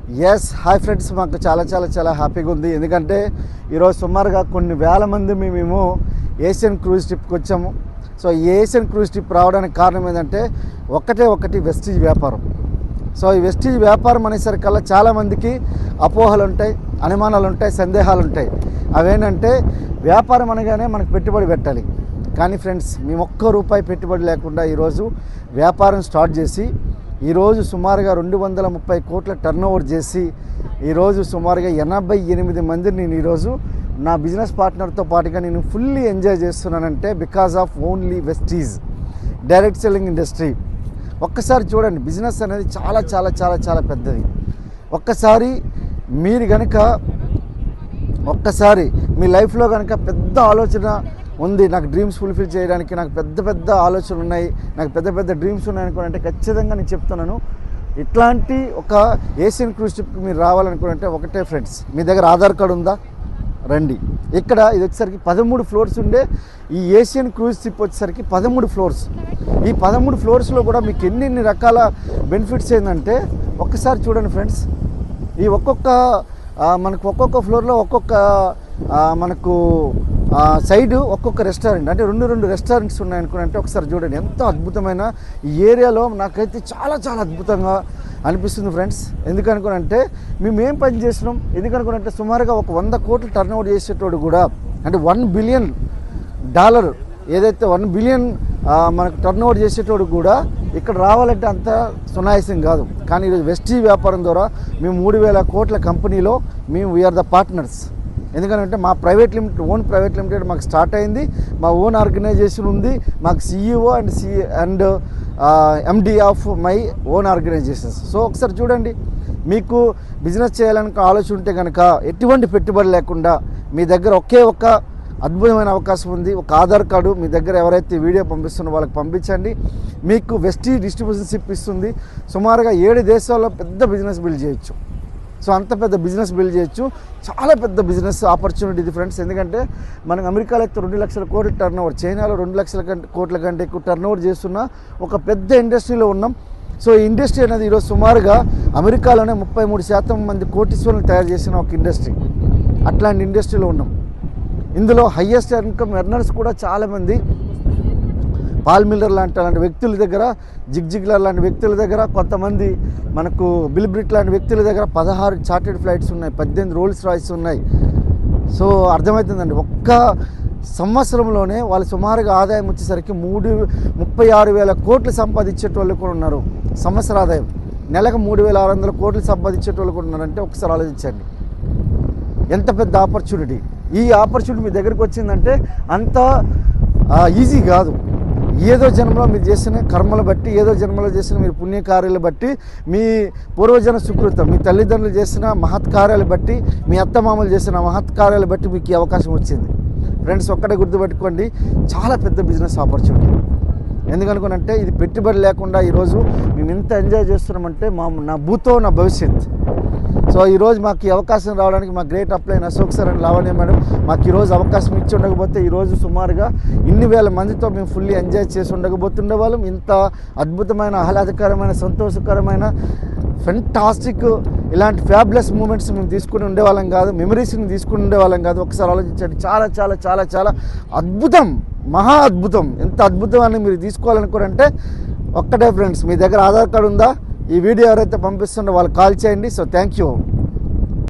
Yes hi friends, మాకు చాలా చాలా చాలా హ్యాపీగా ఉంది. ఎందుకంటే ఈరోజు సుమారుగా కొన్ని వేల మంది మేము ఏషియన్ క్రూజ్ ట్రిప్కి వచ్చాము. సో ఈ ఏషియన్ క్రూజ్ ట్రిప్ రావడానికి కారణం ఏంటంటే ఒకటి వెస్టీజ్ వ్యాపారం. సో ఈ వెస్టీజ్ వ్యాపారం అనేసరికల్లా చాలామందికి అపోహలు ఉంటాయి, అనుమానాలు ఉంటాయి, సందేహాలు ఉంటాయి. అవేంటంటే వ్యాపారం అనగానే మనకు పెట్టుబడి పెట్టాలి. కానీ ఫ్రెండ్స్, మేము ఒక్క రూపాయి పెట్టుబడి లేకుండా ఈరోజు వ్యాపారం స్టార్ట్ చేసి ఈరోజు సుమారుగా 230 కోట్ల టర్నోవర్ చేసి ఈరోజు సుమారుగా 88 మందిని నేను ఈరోజు నా బిజినెస్ పార్ట్నర్తో పాటుగా నేను ఫుల్లీ ఎంజాయ్ చేస్తున్నానంటే because of only Vestige direct selling industry. ఒక్కసారి చూడండి, బిజినెస్ అనేది చాలా చాలా చాలా చాలా పెద్దది. ఒక్కసారి మీరు కనుక మీ లైఫ్లో కనుక పెద్ద ఆలోచన ఉంది, నాకు డ్రీమ్స్ ఫుల్ఫిల్ చేయడానికి నాకు పెద్ద ఆలోచనలు ఉన్నాయి, నాకు పెద్ద డ్రీమ్స్ ఉన్నాయి అనుకోనంటే ఖచ్చితంగా నేను చెప్తున్నాను, ఇట్లాంటి ఒక ఏషియన్ క్రూజ్ ట్రిప్కి మీరు రావాలనుకుంటే ఒకటే ఫ్రెండ్స్, మీ దగ్గర ఆధార్ కార్డు ఉందా? రండి. ఇక్కడ ఇది వచ్చేసరికి 13 ఫ్లోర్స్ ఉండే ఈ ఏషియన్ క్రూజ్ ట్రిప్ వచ్చేసరికి 13 ఫ్లోర్స్. ఈ 13 ఫ్లోర్స్లో కూడా మీకు ఎన్ని రకాల బెనిఫిట్స్ ఏంటంటే ఒక్కసారి చూడండి ఫ్రెండ్స్. ఈ ఒక్కొక్క ఫ్లోర్లో ఒక్కొక్క మనకు సైడ్ ఒక్కొక్క రెస్టారెంట్, అంటే రెండు రెస్టారెంట్స్ ఉన్నాయనుకుంటే ఒకసారి చూడండి ఎంత అద్భుతమైన ఈ ఏరియాలో. నాకైతే చాలా చాలా అద్భుతంగా అనిపిస్తుంది ఫ్రెండ్స్. ఎందుకనుకోనంటే మేము ఏం పని చేసినాం, ఎందుకనుకోనంటే సుమారుగా ఒక 100 కోట్లు టర్న్ఓవర్ చేసేటోడు కూడా, అంటే $1 బిలియన్ ఏదైతే 1 బిలియన్ మనకు టర్న్ఓవర్ చేసేటోడు కూడా ఇక్కడ రావాలంటే అంత సునాయాసం కాదు. కానీ ఈరోజు వెస్టీజ్ వ్యాపారం ద్వారా మేము 3000 కోట్ల కంపెనీలో వీఆర్ ద పార్ట్నర్స్. ఎందుకంటే మా ఓన్ ప్రైవేట్ లిమిటెడ్ మాకు స్టార్ట్ అయింది, మా ఓన్ ఆర్గనైజేషన్ ఉంది, మాకు CEO and MD of my own organisations. So ఒకసారి చూడండి, మీకు బిజినెస్ చేయాలని ఆలోచన ఉంటే కనుక ఎటువంటి పెట్టుబడి లేకుండా మీ దగ్గర ఒకే ఒక అద్భుతమైన అవకాశం ఉంది. ఒక ఆధార్ కార్డు మీ దగ్గర ఎవరైతే వీడియో పంపిస్తున్నారో వాళ్ళకి పంపించండి. మీకు వెస్టీజ్ డిస్ట్రిబ్యూషన్షిప్ ఇస్తుంది. సుమారుగా 7 దేశాల్లో పెద్ద బిజినెస్ బిల్డ్ చేయొచ్చు. సో అంత పెద్ద బిజినెస్ బిల్డ్ చేయొచ్చు. చాలా పెద్ద బిజినెస్ ఆపర్చునిటీ ఇది ఫ్రెండ్స్. ఎందుకంటే మనకు అమెరికాలో అయితే 2 లక్షల కోట్ల టర్నోవర్, చైనాలో 2 లక్షల కోట్ల కంటే ఎక్కువ టర్నోవర్ చేస్తున్న ఒక పెద్ద ఇండస్ట్రీలో ఉన్నాం. సో ఈ ఇండస్ట్రీ అనేది ఈరోజు సుమారుగా అమెరికాలోనే 33% మంది కోటీశ్వరులను తయారు చేసిన ఒక ఇండస్ట్రీ. అట్లాంటి ఇండస్ట్రీలో ఉన్నాం. ఇందులో హయ్యెస్ట్ ఇన్కమ్ ఎర్నర్స్ కూడా చాలామంది, పాల్ మిల్లర్ లాంటి వ్యక్తుల దగ్గర, జిగ్జిగ్లర్ లాంటి వ్యక్తుల దగ్గర, కొంతమంది మనకు బిల్ బ్రిట్ లాంటి వ్యక్తుల దగ్గర 16 చార్టెడ్ ఫ్లైట్స్ ఉన్నాయి, 18 రోల్స్ రాయ్స్ ఉన్నాయి. సో అర్థమవుతుందండి, ఒక్క సంవత్సరంలోనే వాళ్ళు సుమారుగా ఆదాయం వచ్చేసరికి 36,000 కోట్లు సంపాదించేటోళ్ళు కూడా ఉన్నారు. సంవత్సర ఆదాయం నెలకు 3,600 కోట్లు సంపాదించేటోళ్ళు కూడా ఉన్నారంటే ఒకసారి ఆలోచించండి ఎంత పెద్ద ఆపర్చునిటీ. ఈ ఆపర్చునిటీ మీ దగ్గరికి వచ్చిందంటే అంత ఈజీ కాదు. ఏదో జన్మలో మీరు చేసిన కర్మలు బట్టి, ఏదో జన్మలో చేసిన మీరు పుణ్యకార్యాలు బట్టి, మీ పూర్వజన సుకృతం, మీ తల్లిదండ్రులు చేసిన మహత్కార్యాలు బట్టి, మీ అత్తమామలు చేసిన మహత్కార్యాలు బట్టి మీకు ఈ అవకాశం వచ్చింది. ఫ్రెండ్స్, ఒక్కటే గుర్తుపెట్టుకోండి, చాలా పెద్ద బిజినెస్ ఆపర్చునిటీ. ఎందుకనుకోనంటే ఇది పెట్టుబడి లేకుండా ఈరోజు మేము ఎంత ఎంజాయ్ చేస్తున్నామంటే నా భూతో నా భవిష్యత్. సో ఈరోజు మాకు ఈ అవకాశం రావడానికి మా great upline Ashok sir and Lavanya madam మాకు ఈరోజు అవకాశం ఇచ్చి ఉండకపోతే ఈరోజు సుమారుగా ఇన్ని వేల మందితో మేము ఫుల్లీ ఎంజాయ్ చేసి ఉండకపోతుండే వాళ్ళం. ఇంత అద్భుతమైన, ఆహ్లాదకరమైన, సంతోషకరమైన, ఫెంటాస్టిక్ ఇలాంటి ఫ్యాబులస్ మూమెంట్స్ మేము తీసుకుని ఉండేవాళ్ళం కాదు, మెమరీస్ని తీసుకుని ఉండేవాళ్ళం కాదు. ఒకసారి ఆలోచించండి, చాలా చాలా చాలా చాలా అద్భుతం, మహా అద్భుతం. ఎంత అద్భుతమని మీరు తీసుకోవాలనుకోరంటే ఒక్కటే ఫ్రెండ్స్, మీ దగ్గర ఆధార్ కార్డు ఉందా? ఈ వీడియో ఎవరైతే పంపిస్తున్నారో వాళ్ళు కాల్ చేయండి. So thank you.